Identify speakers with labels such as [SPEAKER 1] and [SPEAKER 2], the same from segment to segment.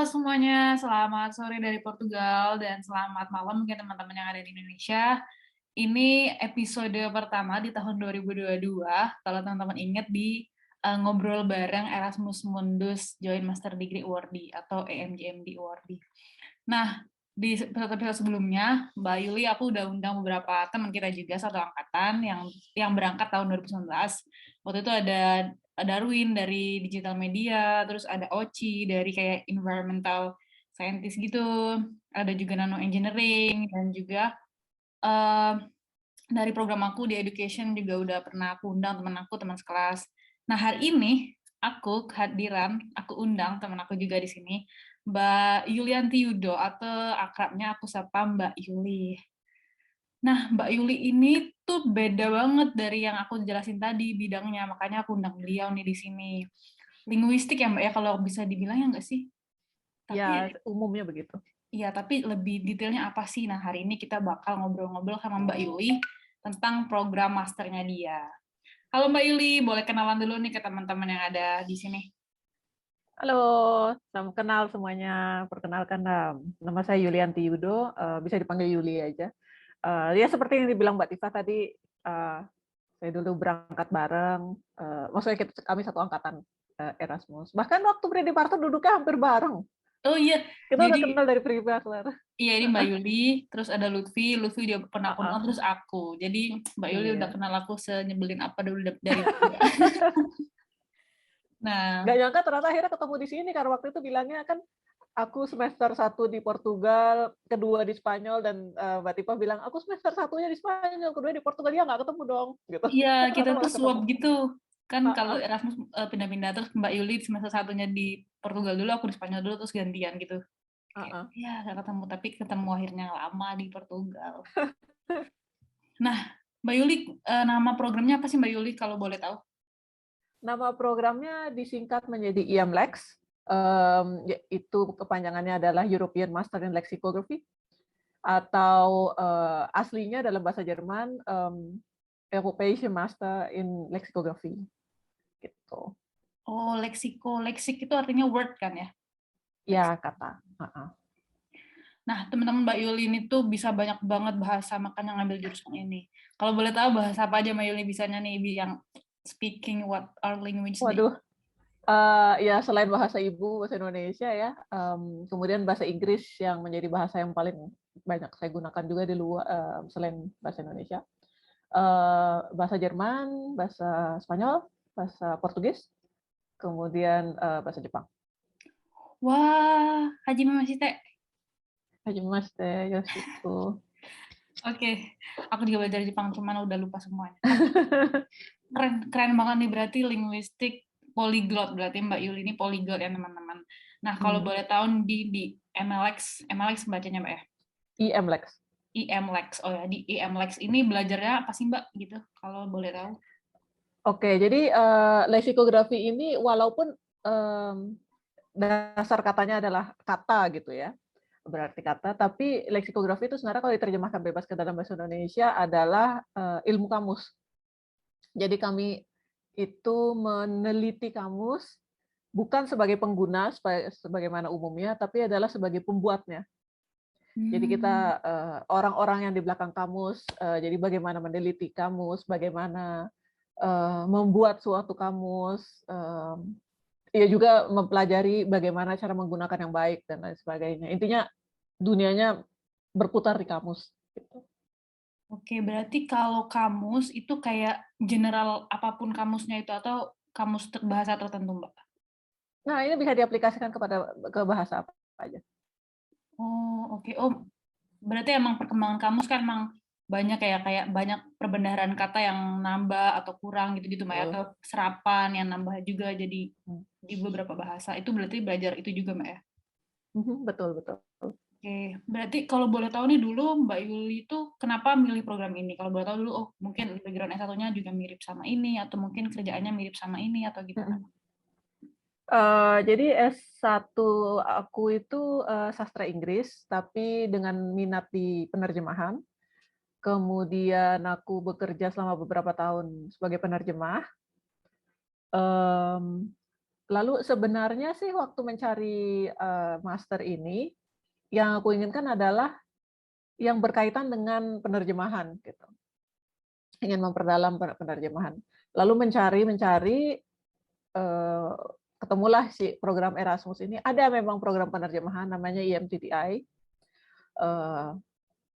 [SPEAKER 1] semuanya, selamat sore dari Portugal dan selamat malam mungkin teman-teman yang ada di Indonesia. Ini episode pertama di tahun 2022. Kalau teman-teman ingat di ngobrol bareng Erasmus Mundus Joint Master Degree Awardee atau EMJMD Awardee. Nah, di episode sebelumnya, Mbak Yuli, aku udah undang beberapa teman kita juga satu angkatan yang berangkat tahun 2019. Waktu itu ada Darwin dari digital media, terus ada Oci dari kayak environmental scientist gitu, ada juga nano engineering, dan juga dari program aku di education juga udah pernah aku undang teman aku, teman sekelas. Nah, hari ini aku undang teman aku juga di sini, Mbak Yulianti Yudo atau akrabnya aku sapa Mbak Yuli. Nah, Mbak Yuli ini tuh beda banget dari yang aku jelasin tadi bidangnya, makanya aku undang beliau nih di sini. Linguistik ya Mbak ya, kalau bisa dibilang ya nggak sih?
[SPEAKER 2] Ya,
[SPEAKER 1] Tapi
[SPEAKER 2] umumnya begitu.
[SPEAKER 1] iya, tapi lebih detailnya apa sih? Nah, hari ini kita bakal ngobrol-ngobrol sama Mbak Yuli tentang program masternya dia. Halo Mbak Yuli, boleh kenalan dulu nih ke teman-teman yang ada di sini.
[SPEAKER 2] Halo, salam kenal semuanya. Perkenalkan, nama saya Yulianti Yudo, bisa dipanggil Yuli aja. Ya seperti yang dibilang Mbak Tifa tadi, saya dulu berangkat bareng, maksudnya kami satu angkatan Erasmus. Bahkan waktu pre-departure duduknya hampir bareng.
[SPEAKER 1] Oh iya,
[SPEAKER 2] Kita udah
[SPEAKER 1] jadi
[SPEAKER 2] kenal dari pre-departure.
[SPEAKER 1] iya ini Mbak Yuli, terus ada Lutfi dia pernah aku kenal, terus aku. Jadi Mbak Yuli udah
[SPEAKER 2] Iya.
[SPEAKER 1] kenal aku senyebelin apa dulu dari dulu. Nah,
[SPEAKER 2] Nggak nyangka ternyata akhirnya ketemu di sini, karena waktu itu bilangnya kan aku semester 1 di Portugal, kedua di Spanyol, dan Mbak Tifa bilang, aku semester satunya di Spanyol, kedua di Portugal, ya nggak ketemu dong. Gitu.
[SPEAKER 1] iya kita
[SPEAKER 2] Ternyata
[SPEAKER 1] tuh
[SPEAKER 2] malah
[SPEAKER 1] swap
[SPEAKER 2] ketemu.
[SPEAKER 1] gitu. Kan kalau
[SPEAKER 2] Ha-ha.
[SPEAKER 1] Erasmus pindah-pindah, terus Mbak Yuli semester satunya di Portugal dulu, aku di Spanyol dulu, terus gantian gitu. Kayak,
[SPEAKER 2] Ha-ha.
[SPEAKER 1] ya nggak ketemu, tapi ketemu akhirnya lama di Portugal. Nah, Mbak Yuli, nama programnya apa sih Mbak Yuli kalau boleh tahu?
[SPEAKER 2] Nama programnya disingkat menjadi EMLEX, itu kepanjangannya adalah European Master in Lexicography, atau aslinya dalam bahasa Jerman, European Master in Lexicography. Gitu.
[SPEAKER 1] Oh, leksik itu artinya word kan ya? Leksik.
[SPEAKER 2] Ya, kata. Ha-ha.
[SPEAKER 1] Nah, teman-teman Mbak Yuli ini tuh bisa banyak banget bahasa, makanya ngambil jurusan ini. Kalau boleh tahu bahasa apa aja Mbak Yuli bisanya nih, yang speaking what are language deh.
[SPEAKER 2] Waduh, ya selain bahasa ibu, bahasa Indonesia ya, kemudian bahasa Inggris yang menjadi bahasa yang paling banyak saya gunakan juga di luar, selain bahasa Indonesia. Bahasa Jerman, bahasa Spanyol, bahasa Portugis, kemudian bahasa Jepang.
[SPEAKER 1] Wah, Hajime Masite.
[SPEAKER 2] Hajimashite, Yoshiko.
[SPEAKER 1] Oke, aku juga belajar Jepang, cuman udah lupa semuanya. Keren, keren banget nih, berarti linguistik polyglot, berarti Mbak Yuli ini polyglot ya teman-teman. Nah, kalau boleh tahu di MLX bacanya Mbak ya?
[SPEAKER 2] IMLEX.
[SPEAKER 1] IMLEX, oh ya, di IMLEX ini belajarnya apa sih Mbak, gitu, kalau boleh tahu?
[SPEAKER 2] Oke, jadi lexikografi ini walaupun dasar katanya adalah kata gitu ya, berarti kata, tapi leksikografi itu sebenarnya kalau diterjemahkan bebas ke dalam bahasa Indonesia adalah ilmu kamus. Jadi kami itu meneliti kamus bukan sebagai pengguna sebagaimana umumnya, tapi adalah sebagai pembuatnya. Jadi kita
[SPEAKER 1] Hmm.
[SPEAKER 2] orang-orang yang di belakang kamus, jadi bagaimana meneliti kamus, bagaimana membuat suatu kamus, ya juga mempelajari bagaimana cara menggunakan yang baik dan lain sebagainya. Intinya dunianya berputar di kamus. Gitu.
[SPEAKER 1] Oke, berarti kalau kamus itu kayak general apapun kamusnya itu atau kamus bahasa tertentu, Mbak?
[SPEAKER 2] Nah, ini bisa diaplikasikan ke bahasa apa aja.
[SPEAKER 1] Oh, oke. Oh, berarti emang perkembangan kamus kan emang banyak kayak banyak perbendaharaan kata yang nambah atau kurang gitu-gitu, Mbak ya,
[SPEAKER 2] Betul.
[SPEAKER 1] atau serapan yang nambah juga jadi di beberapa bahasa. Itu berarti belajar itu juga, Mbak ya?
[SPEAKER 2] Betul, betul.
[SPEAKER 1] Oke, berarti kalau boleh tahu nih dulu Mbak Yuli itu kenapa milih program ini? Kalau boleh tahu dulu, oh mungkin background S1-nya juga mirip sama ini, atau mungkin kerjaannya mirip sama ini, atau gimana?
[SPEAKER 2] Jadi S1 aku itu sastra Inggris, tapi dengan minat di penerjemahan. Kemudian aku bekerja selama beberapa tahun sebagai penerjemah. Lalu sebenarnya sih waktu mencari master ini, yang aku inginkan adalah yang berkaitan dengan penerjemahan gitu. Ingin memperdalam penerjemahan. Lalu mencari, ketemulah si program Erasmus ini. Ada memang program penerjemahan namanya EMTTI,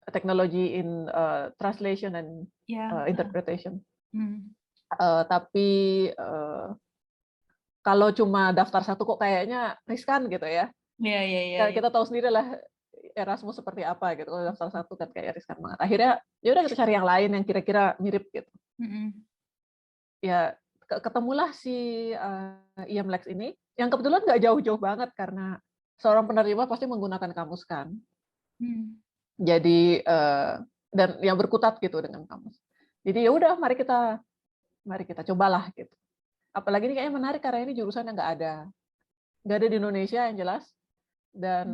[SPEAKER 2] Technology in Translation and
[SPEAKER 1] Ya.
[SPEAKER 2] Interpretation.
[SPEAKER 1] Hmm.
[SPEAKER 2] Tapi kalau cuma daftar satu kok kayaknya riskan gitu ya.
[SPEAKER 1] Iya, iya, iya, iya.
[SPEAKER 2] Kita tahu sendiri lah Erasmus seperti apa gitu. Kalau daftar satu kan kayak riskan banget. Akhirnya ya udah kita cari yang lain yang kira-kira mirip gitu.
[SPEAKER 1] Mm-mm.
[SPEAKER 2] Ya ketemulah si IMLEX ini yang kebetulan nggak jauh-jauh banget karena seorang penerjemah pasti menggunakan kamus kan.
[SPEAKER 1] Hmm.
[SPEAKER 2] Jadi dan yang berkutat gitu dengan kamus. Jadi ya udah mari kita cobalah gitu. Apalagi ini kayaknya menarik karena ini jurusan yang nggak ada di Indonesia yang jelas, dan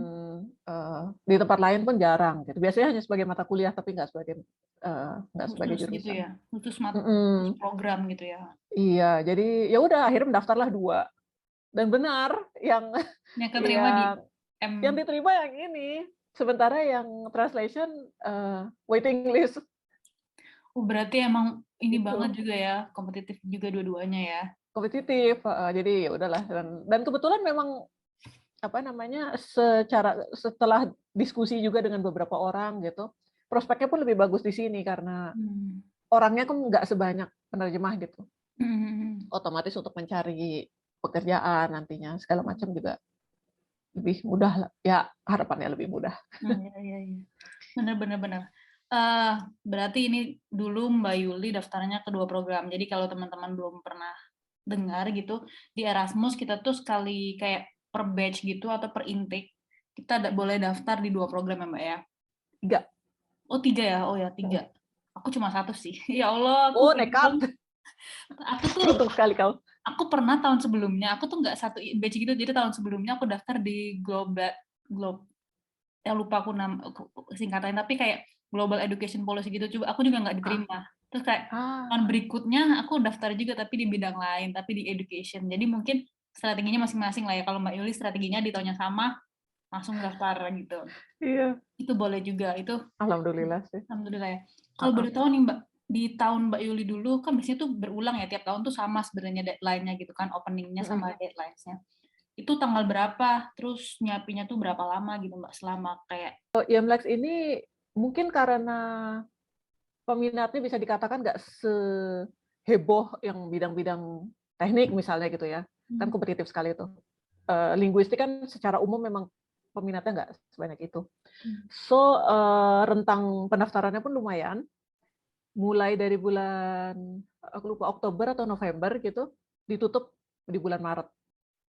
[SPEAKER 2] di tempat lain pun jarang gitu. Biasanya hanya sebagai mata kuliah tapi nggak sebagai
[SPEAKER 1] Khusus gitu
[SPEAKER 2] jurusan.
[SPEAKER 1] ya, khusus program gitu ya.
[SPEAKER 2] Iya, jadi ya udah akhirnya mendaftarlah 2 dan benar yang
[SPEAKER 1] Yang keterima di
[SPEAKER 2] yang
[SPEAKER 1] M.
[SPEAKER 2] yang diterima yang ini. Sementara yang translation waiting list
[SPEAKER 1] Berarti emang ini banget
[SPEAKER 2] gitu.
[SPEAKER 1] juga ya, kompetitif juga dua-duanya ya.
[SPEAKER 2] Kompetitif, jadi ya udahlah, dan kebetulan memang apa namanya, setelah diskusi juga dengan beberapa orang gitu, prospeknya pun lebih bagus di sini karena
[SPEAKER 1] Hmm.
[SPEAKER 2] orangnya kan nggak sebanyak penerjemah gitu.
[SPEAKER 1] Hmm.
[SPEAKER 2] Otomatis untuk mencari pekerjaan nantinya segala macam juga lebih mudah lah. Ya, harapannya lebih mudah.
[SPEAKER 1] Iya, iya, iya. Benar-benar benar. Berarti ini dulu Mbak Yuli daftarnya kedua program. Jadi kalau teman-teman belum pernah dengar gitu, di Erasmus kita tuh sekali kayak per batch gitu atau per intake, kita boleh daftar di 2 program ya Mbak ya?
[SPEAKER 2] 3.
[SPEAKER 1] Oh 3 ya? Oh ya 3. Aku cuma 1 sih. Ya Allah, aku
[SPEAKER 2] Oh,
[SPEAKER 1] beruntung.
[SPEAKER 2] nekat.
[SPEAKER 1] Aku tuh,
[SPEAKER 2] Beruntung sekali kau.
[SPEAKER 1] aku pernah tahun sebelumnya, aku tuh nggak satu batch gitu, jadi tahun sebelumnya aku daftar di Globe, ya lupa aku singkatannya, tapi kayak Global Education Policy gitu, coba aku juga nggak
[SPEAKER 2] Ah,
[SPEAKER 1] diterima. Terus kayak tahun
[SPEAKER 2] ah,
[SPEAKER 1] berikutnya aku daftar juga tapi di bidang lain, tapi di education. Jadi mungkin strateginya masing-masing lah ya. Kalau Mbak Yuli strateginya di tahunnya sama, langsung daftar gitu.
[SPEAKER 2] iya.
[SPEAKER 1] Itu boleh juga, itu
[SPEAKER 2] Alhamdulillah sih.
[SPEAKER 1] alhamdulillah ya.
[SPEAKER 2] Ah,
[SPEAKER 1] Kalau
[SPEAKER 2] ah.
[SPEAKER 1] boleh tahu nih Mbak, di tahun Mbak Yuli dulu kan biasanya tuh berulang ya, tiap tahun tuh sama sebenarnya deadline-nya gitu kan, openingnya sama deadline-nya. Itu tanggal berapa, terus nyiapinnya tuh berapa lama gitu Mbak, selama kayak.
[SPEAKER 2] IMLEX ini mungkin karena peminatnya bisa dikatakan nggak seheboh yang bidang-bidang teknik misalnya gitu ya. Kan kompetitif sekali itu. Linguistik kan secara umum memang peminatnya nggak sebanyak itu. So, rentang pendaftarannya pun lumayan. Mulai dari bulan, aku lupa, Oktober atau November gitu, ditutup di bulan Maret.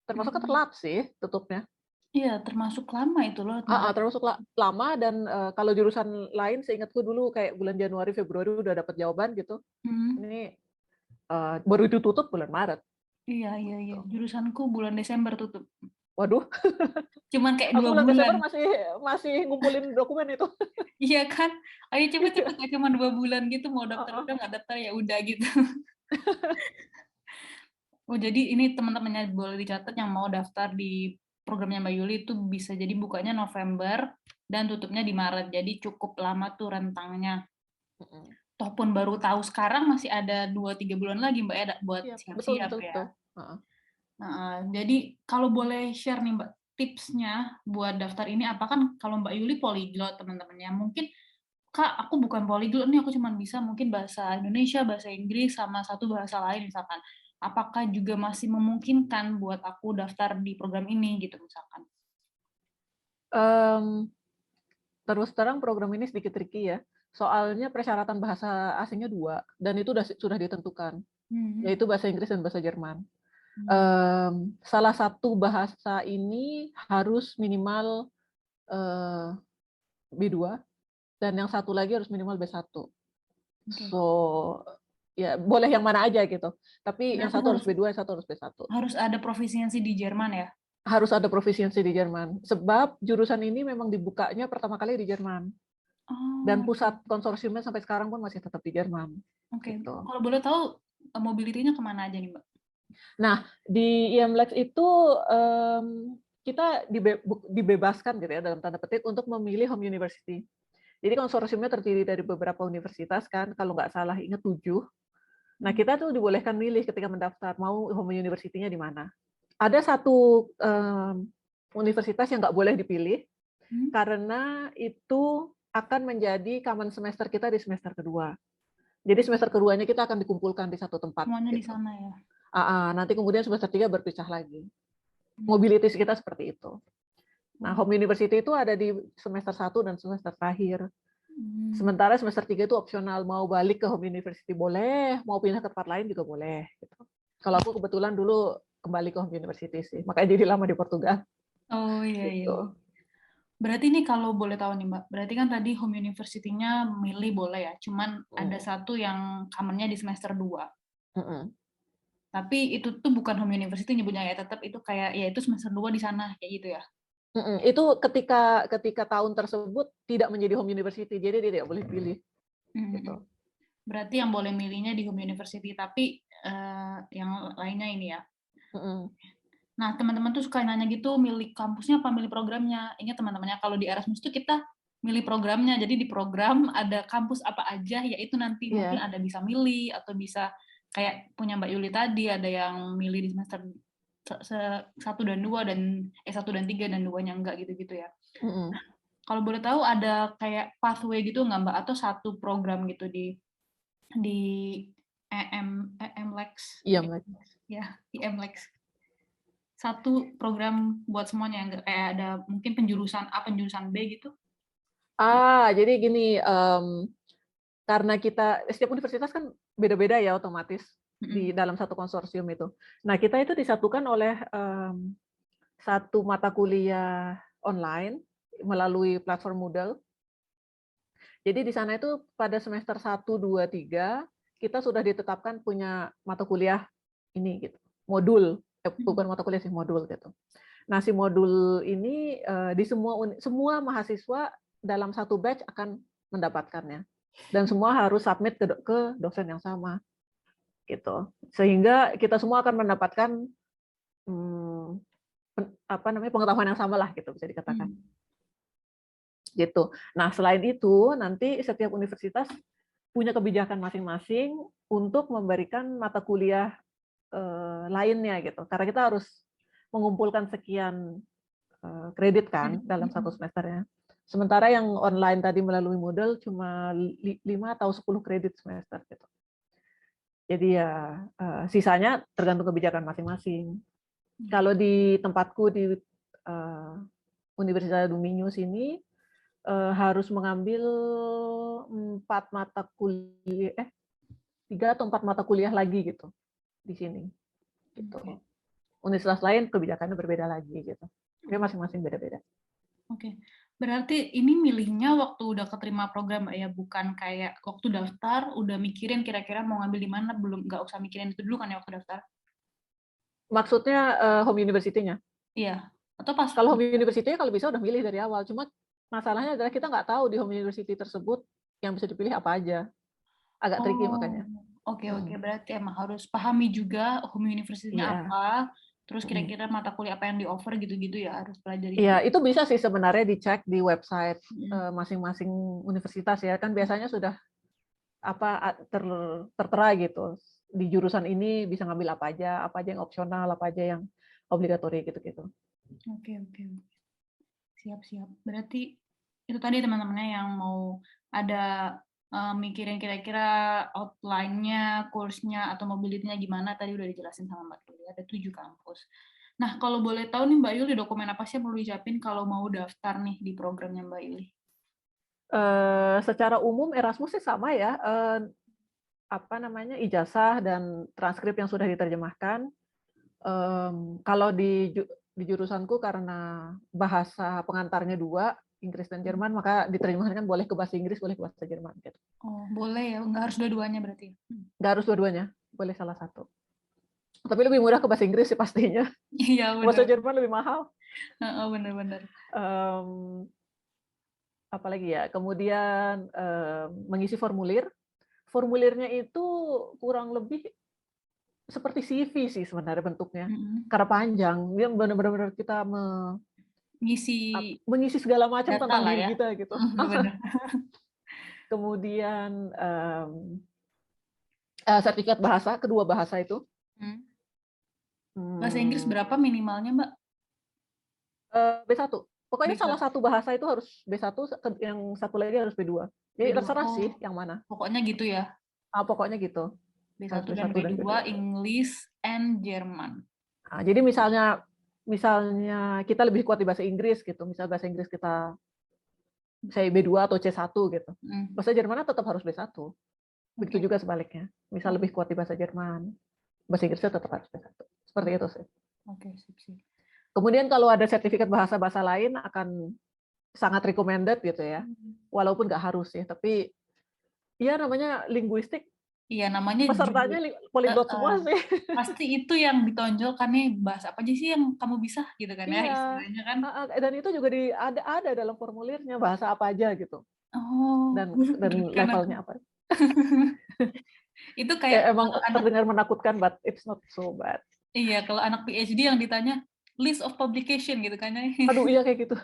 [SPEAKER 2] Termasuk telat sih tutupnya.
[SPEAKER 1] Iya, termasuk lama itu loh, Maret.
[SPEAKER 2] Termasuk lama, dan kalau jurusan lain seingatku dulu kayak bulan Januari, Februari udah dapat jawaban gitu.
[SPEAKER 1] Hmm.
[SPEAKER 2] Ini baru ditutup bulan Maret.
[SPEAKER 1] Iya, iya, iya.
[SPEAKER 2] Gitu.
[SPEAKER 1] Jurusanku bulan Desember tutup.
[SPEAKER 2] Waduh,
[SPEAKER 1] Cuman kayak
[SPEAKER 2] aku
[SPEAKER 1] 2
[SPEAKER 2] bulan
[SPEAKER 1] bulan.
[SPEAKER 2] Desember masih ngumpulin dokumen itu.
[SPEAKER 1] Iya kan? Ayo cepet-cepet,
[SPEAKER 2] Iya.
[SPEAKER 1] kayak cuma 2 bulan gitu, mau daftar udah nggak daftar ya udah gitu. Oh, jadi ini teman-temannya boleh dicatat yang mau daftar di programnya Mbak Yuli itu bisa jadi bukanya November dan tutupnya di Maret. Jadi cukup lama tuh rentangnya. Toh pun baru tahu sekarang masih ada 2-3 bulan lagi Mbak ya buat
[SPEAKER 2] Iya, betul
[SPEAKER 1] siap-siap
[SPEAKER 2] betul
[SPEAKER 1] ya.
[SPEAKER 2] betul.
[SPEAKER 1] Nah, jadi kalau boleh share nih Mbak tipsnya buat daftar ini apa, kan kalau Mbak Yuli polyglot teman-temannya. Mungkin Kak, aku bukan polyglot nih, aku cuma bisa mungkin bahasa Indonesia, bahasa Inggris, sama satu bahasa lain misalkan. Apakah juga masih memungkinkan buat aku daftar di program ini gitu misalkan?
[SPEAKER 2] Terus terang program ini sedikit tricky ya. Soalnya persyaratan bahasa asingnya 2, dan itu sudah ditentukan,
[SPEAKER 1] Hmm.
[SPEAKER 2] yaitu bahasa Inggris dan bahasa Jerman.
[SPEAKER 1] Hmm.
[SPEAKER 2] Salah satu bahasa ini harus minimal B2, dan yang satu lagi harus minimal B1.
[SPEAKER 1] Oke.
[SPEAKER 2] So, ya boleh yang mana aja gitu. Tapi yang
[SPEAKER 1] Berarti
[SPEAKER 2] satu harus
[SPEAKER 1] harus
[SPEAKER 2] B2, yang satu harus B1.
[SPEAKER 1] harus ada profisiensi di Jerman ya?
[SPEAKER 2] Harus ada profisiensi di Jerman. Sebab jurusan ini memang dibukanya pertama kali di Jerman. Dan
[SPEAKER 1] Oh,
[SPEAKER 2] pusat konsorsiumnya sampai sekarang pun masih tetap di Jerman.
[SPEAKER 1] oke.
[SPEAKER 2] Gitu.
[SPEAKER 1] Kalau boleh tahu mobility-nya kemana aja nih Mbak?
[SPEAKER 2] Nah, di IMLEX itu kita dibebaskan gitu ya dalam tanda petik untuk memilih home university. Jadi konsorsiumnya terdiri dari beberapa universitas kan, kalau nggak salah ingat 7. Nah, kita tuh dibolehkan milih ketika mendaftar mau home university-nya di mana. Ada satu universitas yang nggak boleh dipilih karena itu akan menjadi common semester kita di semester kedua. Jadi semester keduanya kita akan dikumpulkan di satu tempat.
[SPEAKER 1] Semuanya di
[SPEAKER 2] Gitu.
[SPEAKER 1] sana ya.
[SPEAKER 2] Nanti kemudian semester 3 berpisah lagi. Mobilitas kita seperti itu. Nah, home university itu ada di semester 1 dan semester terakhir. Sementara semester 3 itu opsional, mau balik ke home university boleh, mau pindah ke tempat lain juga boleh. Gitu. Kalau aku kebetulan dulu kembali ke home university sih, makanya jadi lama di Portugal.
[SPEAKER 1] Oh iya iya.
[SPEAKER 2] Gitu.
[SPEAKER 1] Berarti ini kalau boleh tahu nih Mbak, berarti kan tadi home university-nya milih boleh ya, cuman ada satu yang common-nya di semester 2. Tapi itu tuh bukan home university nyebutnya ya, tetap itu kayak ya itu semester 2 di sana kayak gitu ya.
[SPEAKER 2] Itu ketika tahun tersebut tidak menjadi home university, jadi dia tidak boleh pilih. Gitu.
[SPEAKER 1] Berarti yang boleh milihnya di home university, tapi yang lainnya ini ya. Nah, teman-teman tuh suka nanya gitu, milih kampusnya apa milih programnya. Ingat teman-temannya, kalau di Erasmus tuh kita milih programnya. Jadi di program ada kampus apa aja, yaitu nanti mungkin ada bisa milih, atau bisa kayak punya Mbak Yuli tadi, ada yang milih di semester 1 dan 2, dan 1 dan 3, dan 2-nya enggak gitu-gitu ya. Kalau boleh tahu ada kayak pathway gitu nggak Mbak, atau satu program gitu di EMLEX, ya, IMLEX. Satu program buat semuanya, nggak kayak ada mungkin penjurusan A, penjurusan B gitu?
[SPEAKER 2] Jadi gini, karena setiap universitas kan beda-beda ya otomatis di dalam satu konsorsium itu. Nah, kita itu disatukan oleh satu mata kuliah online melalui platform Moodle. Jadi di sana itu pada semester 1, 2, 3 kita sudah ditetapkan punya mata kuliah ini gitu, modul, bukan mata kuliah sih, modul gitu. Nah, si modul ini di semua mahasiswa dalam satu batch akan mendapatkannya. Dan semua harus submit ke dosen yang sama. Gitu. Sehingga kita semua akan mendapatkan pengetahuan yang sama lah gitu bisa dikatakan. Gitu. Nah, selain itu nanti setiap universitas punya kebijakan masing-masing untuk memberikan mata kuliah lainnya gitu. Karena kita harus mengumpulkan sekian kredit kan dalam satu semesternya. Sementara yang online tadi melalui Moodle cuma 5 atau 10 kredit semester gitu. Jadi ya sisanya tergantung kebijakan masing-masing. Kalau di tempatku di Universitas Dominus ini harus mengambil 3 atau 4 mata kuliah lagi gitu di sini. Gitu. Universitas lain kebijakannya berbeda lagi gitu. Jadi masing-masing beda-beda.
[SPEAKER 1] Oke. Berarti ini milihnya waktu udah keterima program ya, bukan kayak waktu daftar udah mikirin kira-kira mau ngambil di mana, belum, nggak usah mikirin itu dulu kan ya waktu daftar?
[SPEAKER 2] Maksudnya home university-nya?
[SPEAKER 1] Iya. Atau pas?
[SPEAKER 2] Kalau home university-nya kalau bisa udah milih dari awal. Cuma masalahnya adalah kita nggak tahu di home university tersebut yang bisa dipilih apa aja. Agak tricky makanya.
[SPEAKER 1] Oke. Berarti emang harus pahami juga home university-nya apa, terus kira-kira mata kuliah apa yang di-offer gitu-gitu ya, harus pelajari.
[SPEAKER 2] Iya, itu bisa sih sebenarnya dicek di website masing-masing universitas ya. Kan biasanya sudah tertera gitu. Di jurusan ini bisa ngambil apa aja yang opsional, apa aja yang obligatori gitu-gitu.
[SPEAKER 1] Oke. Siap. Berarti itu tadi teman-temannya yang mau ada mikirin kira-kira outline-nya, course-nya, atau mobility-nya gimana, tadi udah dijelasin sama Mbak Yuli, ada 7 kampus. Nah, kalau boleh tahu nih Mbak Yuli, dokumen apa sih yang perlu disiapin kalau mau daftar nih di programnya Mbak Yuli?
[SPEAKER 2] Secara umum Erasmus sih sama ya, ijazah dan transkrip yang sudah diterjemahkan. Kalau di jurusanku karena bahasa pengantarnya 2, Inggris dan Jerman, maka diterjemahkan boleh ke bahasa Inggris, boleh ke bahasa Jerman. Gitu.
[SPEAKER 1] Oh, boleh ya, nggak harus dua-duanya berarti?
[SPEAKER 2] Nggak harus dua-duanya, boleh salah satu. Tapi lebih mudah ke bahasa Inggris sih pastinya.
[SPEAKER 1] Iya, benar.
[SPEAKER 2] Bahasa Jerman lebih mahal.
[SPEAKER 1] Benar.
[SPEAKER 2] Apalagi ya, kemudian mengisi formulir. Formulirnya itu kurang lebih seperti CV sih sebenarnya bentuknya.
[SPEAKER 1] Mm-mm.
[SPEAKER 2] Karena panjang, dia benar-benar kita
[SPEAKER 1] Ngisi
[SPEAKER 2] mengisi segala macam
[SPEAKER 1] data
[SPEAKER 2] tentang
[SPEAKER 1] lah
[SPEAKER 2] diri
[SPEAKER 1] ya.
[SPEAKER 2] kita gitu.
[SPEAKER 1] Bener.
[SPEAKER 2] Kemudian sertifikat bahasa, kedua bahasa itu.
[SPEAKER 1] Hmm. Bahasa Inggris
[SPEAKER 2] Hmm,
[SPEAKER 1] berapa minimalnya, Mbak?
[SPEAKER 2] B1. Pokoknya salah
[SPEAKER 1] B1.
[SPEAKER 2] satu bahasa itu harus B1, yang satu lagi harus B2. Jadi
[SPEAKER 1] B2.
[SPEAKER 2] terserah
[SPEAKER 1] Oh,
[SPEAKER 2] sih yang mana.
[SPEAKER 1] pokoknya gitu ya.
[SPEAKER 2] Pokoknya gitu. Harus
[SPEAKER 1] B1 dan
[SPEAKER 2] B1 dan
[SPEAKER 1] B2
[SPEAKER 2] B2.
[SPEAKER 1] English and German.
[SPEAKER 2] Nah, jadi misalnya kita lebih kuat di bahasa Inggris gitu. Misal bahasa Inggris kita saya B2 atau C1 gitu.
[SPEAKER 1] Hmm.
[SPEAKER 2] Bahasa Jerman tetap harus B1. Begitu
[SPEAKER 1] Oke.
[SPEAKER 2] juga sebaliknya. Misal lebih kuat di bahasa Jerman, bahasa Inggrisnya tetap harus B1. Seperti itu sih.
[SPEAKER 1] Oke, sip, sip.
[SPEAKER 2] Kemudian kalau ada sertifikat bahasa-bahasa lain akan sangat recommended gitu ya. Walaupun nggak harus ya, tapi ya namanya linguistik,
[SPEAKER 1] Iya, namanya juga
[SPEAKER 2] pesertanya polyglot
[SPEAKER 1] eh,
[SPEAKER 2] semua sih.
[SPEAKER 1] pasti itu yang ditonjolkan nih, bahasa apa aja sih yang kamu bisa gitu kan ya
[SPEAKER 2] Iya.
[SPEAKER 1] istilahnya kan.
[SPEAKER 2] Dan itu juga ada dalam formulirnya bahasa apa aja gitu.
[SPEAKER 1] Oh,
[SPEAKER 2] Dan
[SPEAKER 1] deg-degan aku.
[SPEAKER 2] levelnya apa.
[SPEAKER 1] Itu kayak
[SPEAKER 2] Emang
[SPEAKER 1] kalau anak,
[SPEAKER 2] terdengar menakutkan, but it's not so bad.
[SPEAKER 1] iya, kalau anak PhD yang ditanya list of publication gitu kan ya.
[SPEAKER 2] Aduh, iya kayak gitu.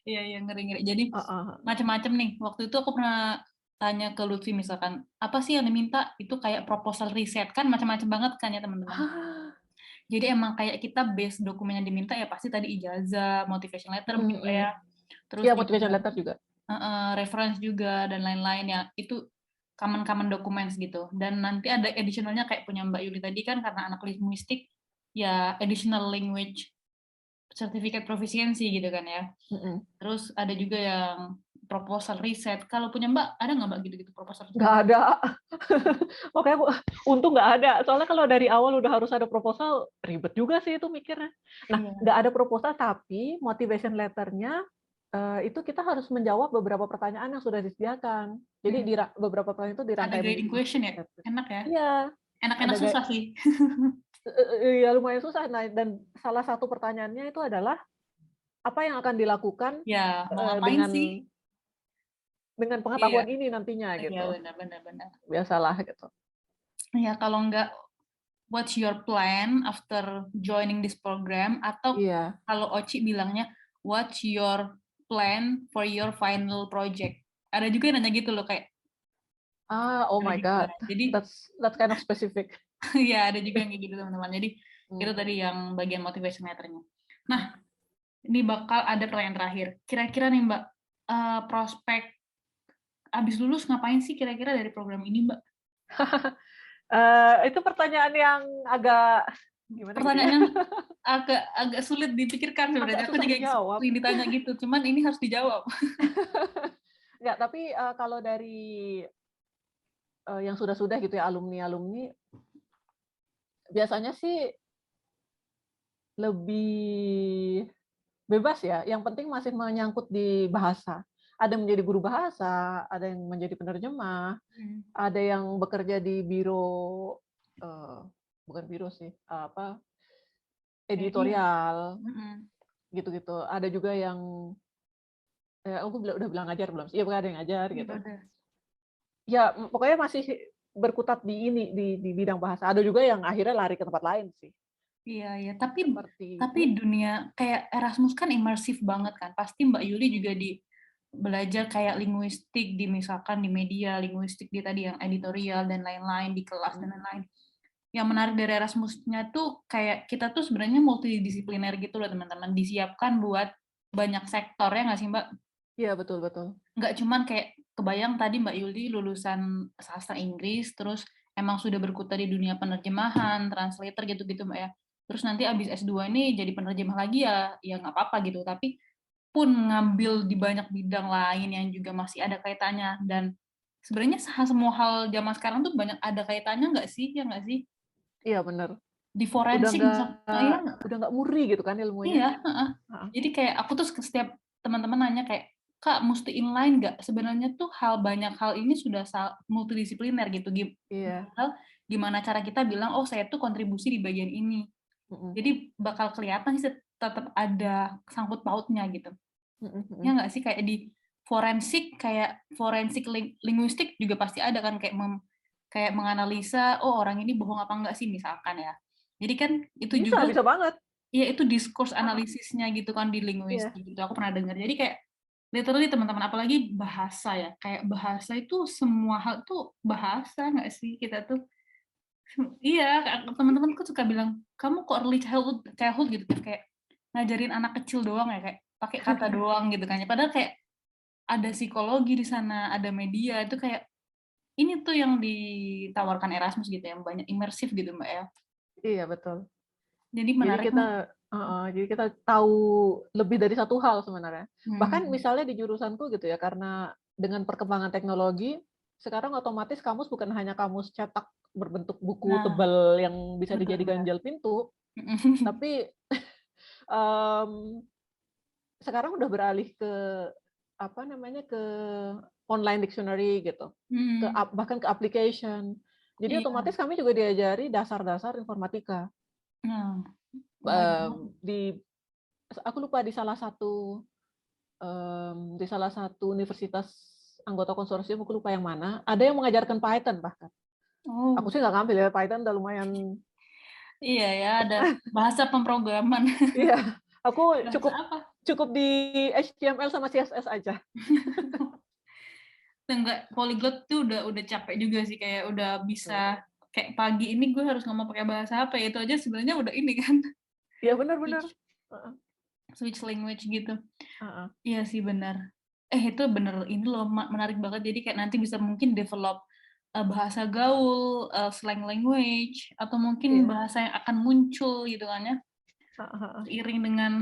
[SPEAKER 1] Iya, iya, ngeri-ngeri. Jadi
[SPEAKER 2] Uh,
[SPEAKER 1] macam-macam nih. Waktu itu aku pernah tanya ke Lutfi misalkan, apa sih yang diminta? Itu kayak proposal riset kan macam-macam banget kan ya teman-teman. Jadi emang kayak kita base dokumen yang diminta ya pasti tadi ijazah, motivation letter mungkin Mbak ya. Terus
[SPEAKER 2] Iya,
[SPEAKER 1] juga
[SPEAKER 2] motivation letter juga.
[SPEAKER 1] reference juga dan lain-lain ya. Itu common documents gitu. Dan nanti ada additionalnya kayak punya Mbak Yuli tadi kan karena anak linguistik ya additional language certificate proficiency gitu kan ya. Terus ada juga yang proposal riset. Kalau punya Mbak, ada nggak Mbak gitu-gitu proposal riset?
[SPEAKER 2] Nggak ada. Makanya untung nggak ada. Soalnya kalau dari awal udah harus ada proposal, ribet juga sih itu mikirnya. Nah,
[SPEAKER 1] Iya.
[SPEAKER 2] nggak ada proposal, tapi motivation letternya itu kita harus menjawab beberapa pertanyaan yang sudah disediakan. Jadi beberapa pertanyaan itu
[SPEAKER 1] Ada
[SPEAKER 2] dirangkai
[SPEAKER 1] guiding
[SPEAKER 2] begini.
[SPEAKER 1] question ya? Enak ya?
[SPEAKER 2] Iya,
[SPEAKER 1] Enak-enak
[SPEAKER 2] ada
[SPEAKER 1] susah sih.
[SPEAKER 2] ya lumayan susah. Nah, dan salah satu pertanyaannya itu adalah apa yang akan dilakukan
[SPEAKER 1] Ya, mau ngapain
[SPEAKER 2] dengan
[SPEAKER 1] sih? Iya,
[SPEAKER 2] pengetahuan ini nantinya
[SPEAKER 1] iya
[SPEAKER 2] gitu.
[SPEAKER 1] benar.
[SPEAKER 2] Biasalah gitu.
[SPEAKER 1] Ya, kalau nggak, what's your plan after joining this program? Atau
[SPEAKER 2] Iya.
[SPEAKER 1] kalau Oci bilangnya, what's your plan for your final project? Ada juga yang nanya gitu loh, kayak
[SPEAKER 2] Oh
[SPEAKER 1] ada
[SPEAKER 2] my
[SPEAKER 1] juga.
[SPEAKER 2] God,
[SPEAKER 1] Jadi,
[SPEAKER 2] that's kind of specific.
[SPEAKER 1] ya ada juga yang kayak gitu teman-teman. Jadi, itu tadi yang bagian motivation letternya. Nah, ini bakal ada pertanyaan terakhir. Kira-kira nih Mbak, prospek abis lulus ngapain sih kira-kira dari program ini Mbak?
[SPEAKER 2] Itu pertanyaan yang agak gimana gitu ya?
[SPEAKER 1] Pertanyaan yang agak sulit dipikirkan
[SPEAKER 2] Agak
[SPEAKER 1] sebenarnya. Aku
[SPEAKER 2] susah
[SPEAKER 1] juga
[SPEAKER 2] dijawab.
[SPEAKER 1] sering ditanya gitu, cuman ini harus dijawab.
[SPEAKER 2] Nggak, tapi kalau dari yang sudah-sudah gitu ya, alumni-alumni, biasanya sih lebih bebas ya. Yang penting masih menyangkut di bahasa. Ada yang menjadi guru bahasa, ada yang menjadi penerjemah, ada yang bekerja di biro, bukan biro sih, editorial, gitu-gitu. Ada juga yang, aku udah bilang ngajar belum sih? Iya, bukan, ada yang ngajar gitu. Ya, pokoknya masih berkutat di ini, di bidang bahasa. Ada juga yang akhirnya lari ke tempat lain sih.
[SPEAKER 1] Iya, tapi
[SPEAKER 2] Seperti
[SPEAKER 1] dunia kayak Erasmus kan imersif banget kan. Pasti Mbak Yuli juga belajar kayak linguistik di misalkan di media, linguistik di tadi yang editorial dan lain-lain di kelas dan lain-lain. Yang menarik dari Erasmusnya tuh kayak kita tuh sebenarnya multidisipliner gitu loh teman-teman. Disiapkan buat banyak sektor ya nggak sih Mbak?
[SPEAKER 2] Iya, betul.
[SPEAKER 1] Nggak cuman kayak kebayang tadi Mbak Yuli lulusan sastra Inggris, terus emang sudah berkutat di dunia penerjemahan, translator gitu-gitu Mbak ya. Terus nanti abis S2 ini jadi penerjemah lagi ya nggak apa-apa gitu. Tapi pun ngambil di banyak bidang lain yang juga masih ada kaitannya. Dan sebenarnya semua hal zaman sekarang tuh banyak ada kaitannya nggak sih? Ya nggak sih?
[SPEAKER 2] Iya, benar.
[SPEAKER 1] Di
[SPEAKER 2] Udah
[SPEAKER 1] forensik
[SPEAKER 2] nggak
[SPEAKER 1] misalnya. Ya,
[SPEAKER 2] udah nggak murni gitu kan ilmunya.
[SPEAKER 1] iya. Jadi kayak aku tuh setiap teman-teman nanya kayak, Kak, mesti inline nggak? Sebenarnya tuh banyak hal ini sudah multidisipliner gitu.
[SPEAKER 2] Iya.
[SPEAKER 1] Gimana cara kita bilang, oh saya tuh kontribusi di bagian ini. Jadi bakal kelihatan sih tetap ada sangkut pautnya gitu. Ya nggak sih kayak di forensik linguistik juga pasti ada kan kayak kayak menganalisa, oh orang ini bohong apa enggak sih misalkan ya. Jadi kan itu juga
[SPEAKER 2] Bisa banget.
[SPEAKER 1] ya itu diskurs analisisnya gitu kan di linguistik gitu. Aku pernah dengar. Jadi kayak literally teman-teman apalagi bahasa ya. Kayak bahasa itu semua hal tuh bahasa nggak sih kita tuh. Iya, teman-teman tuh suka bilang, kamu kok early childhood gitu kayak ngajarin anak kecil doang ya kayak pakai kata doang gitu kan ya. Padahal kayak ada psikologi di sana, ada media itu kayak ini tuh yang ditawarkan Erasmus gitu ya, banyak imersif gitu Mbak ya.
[SPEAKER 2] Iya, betul.
[SPEAKER 1] Jadi
[SPEAKER 2] Jadi
[SPEAKER 1] menarik nih.
[SPEAKER 2] jadi kita tahu lebih dari satu hal sebenarnya. Bahkan
[SPEAKER 1] Hmm.
[SPEAKER 2] misalnya di jurusanku gitu ya, karena dengan perkembangan teknologi, sekarang otomatis kamus bukan hanya kamus cetak berbentuk buku
[SPEAKER 1] Nah,
[SPEAKER 2] tebal yang bisa dijadikan
[SPEAKER 1] benar-benar.
[SPEAKER 2] jal pintu, tapi sekarang udah beralih ke apa namanya, ke online dictionary gitu,
[SPEAKER 1] Hmm.
[SPEAKER 2] bahkan ke application. Jadi
[SPEAKER 1] Iya.
[SPEAKER 2] otomatis kami juga diajari dasar-dasar informatika.
[SPEAKER 1] Nah, menarik banget.
[SPEAKER 2] Di aku lupa di salah satu universitas anggota konsorsium, aku lupa yang mana, ada yang mengajarkan Python bahkan. Aku
[SPEAKER 1] Oh,
[SPEAKER 2] sih nggak ngambil ya, Python udah lumayan.
[SPEAKER 1] iya ya, ada bahasa pemrograman.
[SPEAKER 2] Iya, aku
[SPEAKER 1] Bahasa
[SPEAKER 2] cukup
[SPEAKER 1] apa?
[SPEAKER 2] cukup di HTML sama CSS aja.
[SPEAKER 1] Enggak, polyglot tuh udah capek juga sih kayak udah bisa kayak pagi ini gue harus ngomong pakai bahasa apa ya itu aja sebenarnya udah ini kan
[SPEAKER 2] Iya, benar-benar.
[SPEAKER 1] switch switch language gitu.
[SPEAKER 2] Heeh.
[SPEAKER 1] Iya sih benar. Itu bener ini loh menarik banget jadi kayak nanti bisa mungkin develop bahasa gaul, slang language atau mungkin
[SPEAKER 2] Iya.
[SPEAKER 1] bahasa yang akan muncul gitu kan ya
[SPEAKER 2] Heeh.
[SPEAKER 1] seiring dengan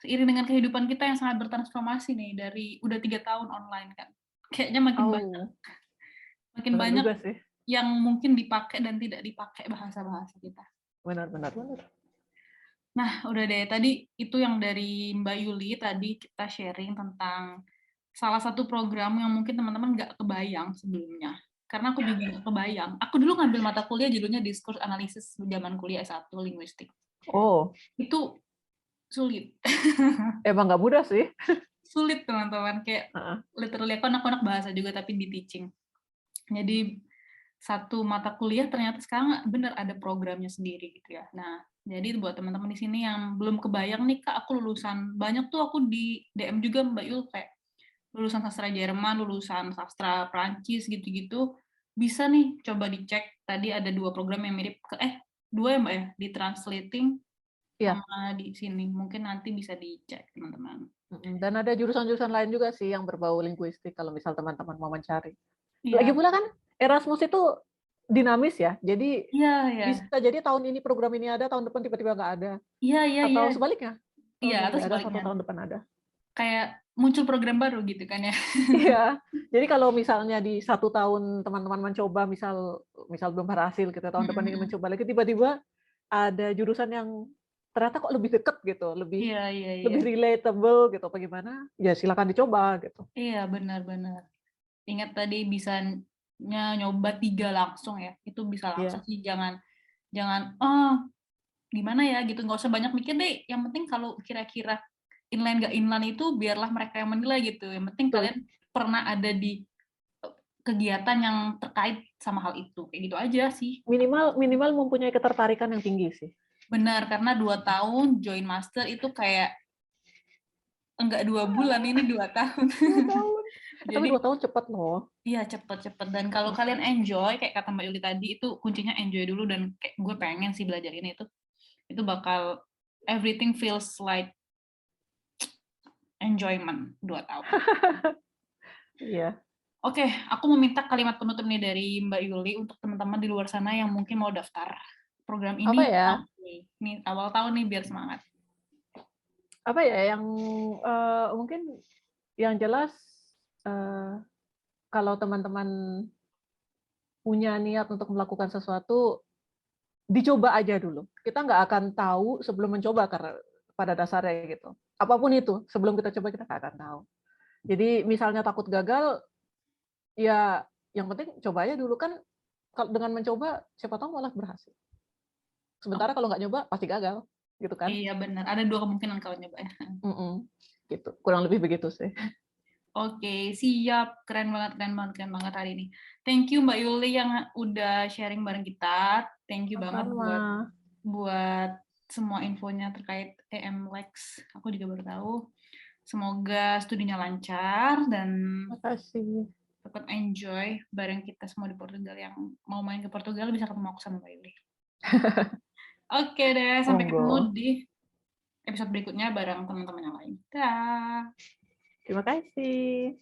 [SPEAKER 1] seiring dengan kehidupan kita yang sangat bertransformasi nih dari udah 3 tahun online kan. Kayaknya
[SPEAKER 2] Oh,
[SPEAKER 1] makin
[SPEAKER 2] benar
[SPEAKER 1] banyak
[SPEAKER 2] juga sih.
[SPEAKER 1] yang mungkin dipakai dan tidak dipakai bahasa-bahasa kita.
[SPEAKER 2] Benar-benar benar.
[SPEAKER 1] Nah, udah deh. Tadi itu yang dari Mbak Yuli, tadi kita sharing tentang salah satu program yang mungkin teman-teman nggak kebayang sebelumnya. Karena aku juga nggak kebayang. Aku dulu ngambil mata kuliah judulnya Discourse Analysis zaman kuliah S1, Linguistik.
[SPEAKER 2] Oh,
[SPEAKER 1] Itu sulit.
[SPEAKER 2] emang nggak mudah sih.
[SPEAKER 1] Sulit, teman-teman. Kayak
[SPEAKER 2] Heeh.
[SPEAKER 1] literally aku anak-anak bahasa juga, tapi di teaching. Jadi satu mata kuliah ternyata sekarang bener ada programnya sendiri gitu ya. Nah, jadi buat teman-teman di sini yang belum kebayang nih Kak, aku lulusan banyak tuh aku di DM juga Mbak Yul kayak lulusan sastra Jerman, lulusan sastra Prancis gitu-gitu. Bisa nih coba dicek. Tadi ada 2 program yang mirip ke 2 ya Mbak ya, di translating
[SPEAKER 2] Iya.
[SPEAKER 1] sama di sini. Mungkin nanti bisa dicek teman-teman.
[SPEAKER 2] Dan ada jurusan-jurusan lain juga sih yang berbau linguistik kalau misal teman-teman mau mencari. Lagi
[SPEAKER 1] Iya,
[SPEAKER 2] pula kan Erasmus itu dinamis ya. Jadi
[SPEAKER 1] iya, iya.
[SPEAKER 2] bisa jadi tahun ini program ini ada, tahun depan tiba-tiba nggak ada.
[SPEAKER 1] Iya, iya, iya.
[SPEAKER 2] Atau sebaliknya,
[SPEAKER 1] Iya,
[SPEAKER 2] tahun ini
[SPEAKER 1] atau
[SPEAKER 2] nggak ada,
[SPEAKER 1] sebaliknya.
[SPEAKER 2] tahun depan ada.
[SPEAKER 1] Kayak muncul program baru gitu kan ya.
[SPEAKER 2] Iya. Jadi kalau misalnya di 1 tahun teman-teman mencoba, misal misal belum berhasil, kita tahun depan ingin mencoba lagi, tiba-tiba ada jurusan yang ternyata kok lebih deket gitu, lebih
[SPEAKER 1] Iya, iya, iya.
[SPEAKER 2] lebih relatable gitu, apa gimana? Ya silakan dicoba gitu.
[SPEAKER 1] Iya, benar-benar. Ingat tadi bisa nyoba 3 langsung ya. Itu bisa langsung
[SPEAKER 2] Iya.
[SPEAKER 1] sih, jangan jangan oh gimana ya gitu, nggak usah banyak mikir deh. Yang penting kalau kira-kira inline nggak inline itu biarlah mereka yang menilai gitu. Yang penting
[SPEAKER 2] Betul.
[SPEAKER 1] kalian pernah ada di kegiatan yang terkait sama hal itu. Kayak gitu aja sih.
[SPEAKER 2] Minimal minimal mempunyai ketertarikan yang tinggi sih.
[SPEAKER 1] Benar, karena 2 tahun join master itu kayak enggak 2 bulan, ini 2 tahun.
[SPEAKER 2] 2 tahun. Tapi
[SPEAKER 1] Jadi
[SPEAKER 2] 2 tahun cepat loh.
[SPEAKER 1] iya, cepet-cepet. Dan kalau kalian enjoy, kayak kata Mbak Yuli tadi, itu kuncinya enjoy dulu. Dan kayak gue pengen sih belajar ini itu bakal everything feels like enjoyment 2 tahun.
[SPEAKER 2] Iya.
[SPEAKER 1] Oke, aku mau minta kalimat penutup nih dari Mbak Yuli untuk teman-teman di luar sana yang mungkin mau daftar program
[SPEAKER 2] Apa
[SPEAKER 1] ini.
[SPEAKER 2] ya?
[SPEAKER 1] Nih awal tahun nih biar semangat.
[SPEAKER 2] Apa ya yang mungkin yang jelas, eh, kalau teman-teman punya niat untuk melakukan sesuatu, dicoba aja dulu. Kita nggak akan tahu sebelum mencoba, karena pada dasarnya gitu. Apapun itu, sebelum kita coba kita nggak akan tahu. Jadi misalnya takut gagal, ya yang penting coba aja dulu kan. Kalau dengan mencoba, siapa tahu malah berhasil.
[SPEAKER 1] Oh,
[SPEAKER 2] Sementara kalau nggak nyoba, pasti gagal, gitu kan?
[SPEAKER 1] iya benar, ada 2 kemungkinan kalau nyoba ya.
[SPEAKER 2] Mm-mm. Gitu. Kurang lebih begitu sih.
[SPEAKER 1] Oke, siap. Keren banget hari ini. Thank you Mbak Yuli yang udah sharing bareng kita. Thank you banget
[SPEAKER 2] Sama.
[SPEAKER 1] buat semua infonya terkait EM Lex. Aku juga baru tahu. Semoga studinya lancar dan
[SPEAKER 2] Makasih.
[SPEAKER 1] tetap enjoy bareng kita semua di Portugal. Yang mau main ke Portugal bisa ketemu aku sama Mbak Yuli. Oke deh, sampai ketemu
[SPEAKER 2] Monggo.
[SPEAKER 1] di episode berikutnya bareng teman-teman yang lain. Dah.
[SPEAKER 2] Terima kasih.